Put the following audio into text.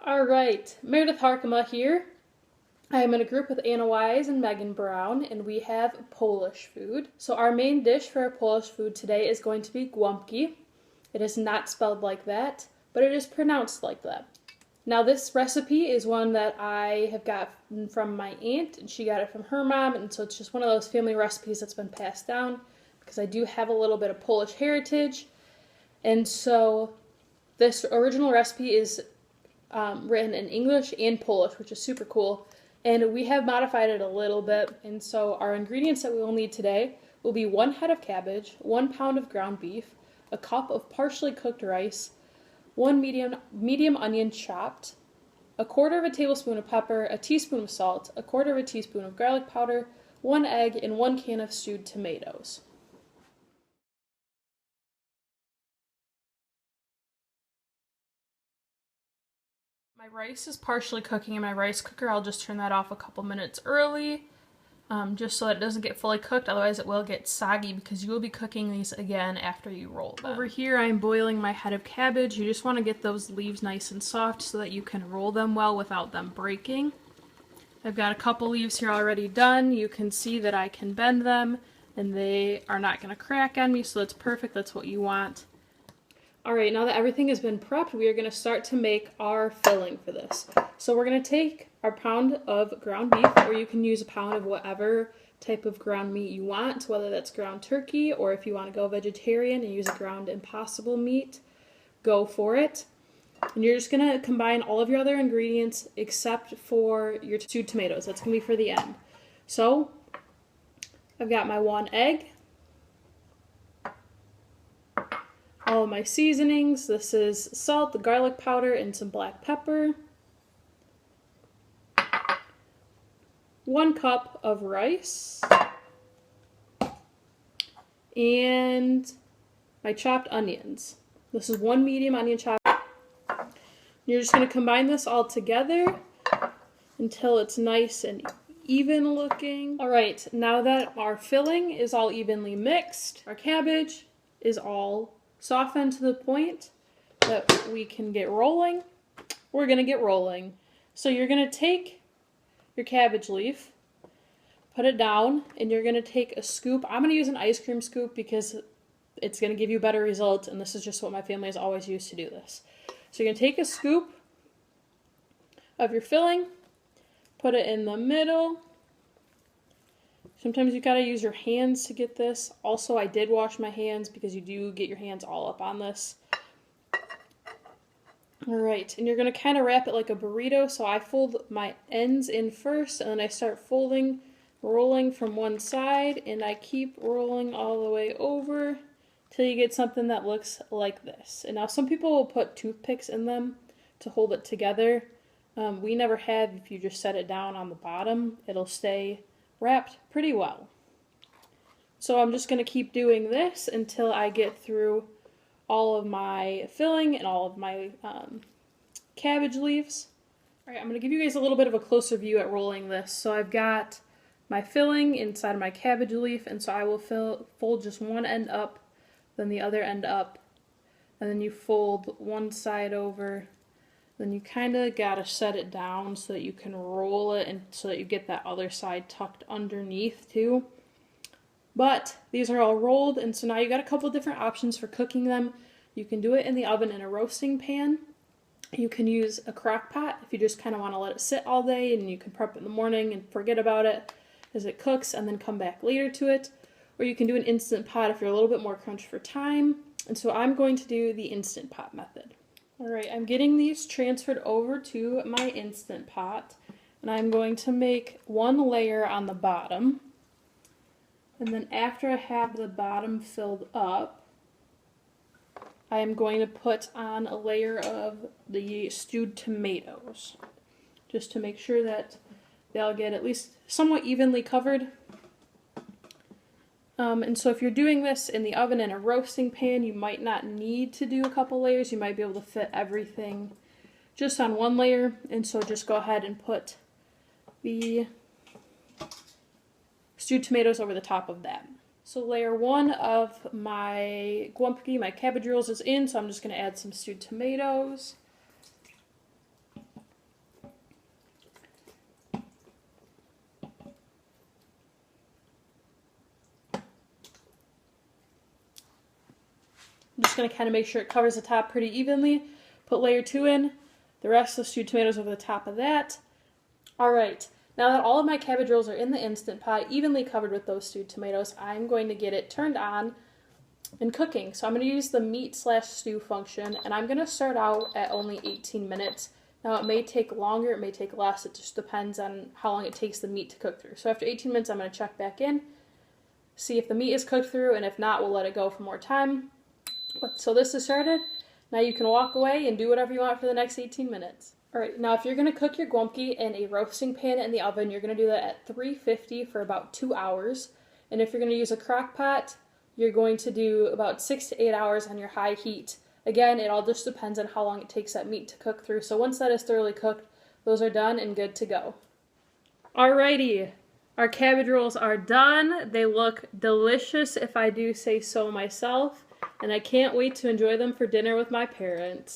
Alright, Meredith Harkema here. I am in a group with Anna Wise and Megan Brown, and we have Polish food. So our main dish for our Polish food today is going to be Golabki. It is not spelled like that, but it is pronounced like that. Now this recipe is one that I have got from my aunt, and she got it from her mom, and so it's just one of those family recipes that's been passed down, because I do have a little bit of Polish heritage. And so this original recipe is written in English and Polish, which is super cool. And we have modified it a little bit. And so our ingredients that we will need today will be 1 head of cabbage, 1 pound of ground beef, a cup of partially cooked rice, 1 medium onion chopped, 1/4 tablespoon of pepper, a teaspoon of salt, 1/4 teaspoon of garlic powder, 1 egg, and 1 can of stewed tomatoes. My rice is partially cooking in my rice cooker. I'll just turn that off a couple minutes early, just so that it doesn't get fully cooked. Otherwise it will get soggy because you will be cooking these again after you roll them. Over here I'm boiling my head of cabbage. You just want to get those leaves nice and soft so that you can roll them well without them breaking. I've got a couple leaves here already done. You can see that I can bend them and they are not going to crack on me, so that's perfect. That's what you want. Alright, now that everything has been prepped, we are going to start to make our filling for this. So we're going to take our pound of ground beef, or you can use a pound of whatever type of ground meat you want, whether that's ground turkey, or if you want to go vegetarian and use a ground impossible meat, go for it. And you're just going to combine all of your other ingredients except for your stewed tomatoes. That's going to be for the end. So I've got my 1 egg. All of my seasonings. This is salt, the garlic powder, and some black pepper. 1 cup of rice. And my chopped onions. This is 1 medium onion chop. You're just going to combine this all together until it's nice and even looking. Alright, now that our filling is all evenly mixed, our cabbage is all softened to the point that we can get rolling, we're going to get rolling. So you're going to take your cabbage leaf, put it down, and you're going to take a scoop. I'm going to use an ice cream scoop because it's going to give you better results, and this is just what my family has always used to do this. So you're going to take a scoop of your filling, put it in the middle. Sometimes you gotta use your hands to get this. Also, I did wash my hands because you do get your hands all up on this. Alright, and you're gonna kind of wrap it like a burrito. So I fold my ends in first, and then I start folding, rolling from one side, and I keep rolling all the way over till you get something that looks like this. And now some people will put toothpicks in them to hold it together. We never have. If you just set it down on the bottom, it'll stay wrapped pretty well. So I'm just going to keep doing this until I get through all of my filling and all of my cabbage leaves. Alright, I'm going to give you guys a little bit of a closer view at rolling this. So I've got my filling inside of my cabbage leaf, and so I will fold just one end up, then the other end up, and then you fold one side over. Then you kind of got to set it down so that you can roll it and so that you get that other side tucked underneath too. But these are all rolled, and so now you got a couple different options for cooking them. You can do it in the oven in a roasting pan. You can use a crock pot if you just kind of want to let it sit all day, and you can prep it in the morning and forget about it as it cooks and then come back later to it. Or you can do an Instant Pot if you're a little bit more crunched for time. And so I'm going to do the Instant Pot method. Alright, I'm getting these transferred over to my Instant Pot, and I'm going to make 1 layer on the bottom, and then after I have the bottom filled up, I am going to put on a layer of the stewed tomatoes, just to make sure that they'll get at least somewhat evenly covered. And so if you're doing this in the oven in a roasting pan, you might not need to do a couple layers. You might be able to fit everything just on 1 layer. And so just go ahead and put the stewed tomatoes over the top of that. So layer 1 of my Golabki, my cabbage rolls, is in, so I'm just going to add some stewed tomatoes. I'm just going to kind of make sure it covers the top pretty evenly. Put layer 2 in, the rest of the stewed tomatoes over the top of that. Alright, now that all of my cabbage rolls are in the Instant Pot, evenly covered with those stewed tomatoes, I'm going to get it turned on and cooking. So I'm going to use the meat/stew function, and I'm going to start out at only 18 minutes. Now it may take longer, it may take less, it just depends on how long it takes the meat to cook through. So after 18 minutes I'm going to check back in, see if the meat is cooked through, and if not, we'll let it go for more time. So this is started. Now you can walk away and do whatever you want for the next 18 minutes. Alright, now if you're going to cook your golabki in a roasting pan in the oven, you're going to do that at 350 for about 2 hours. And if you're going to use a crock pot, you're going to do about 6 to 8 hours on your high heat. Again, it all just depends on how long it takes that meat to cook through. So once that is thoroughly cooked, those are done and good to go. Alrighty, our cabbage rolls are done. They look delicious, if I do say so myself. And I can't wait to enjoy them for dinner with my parents.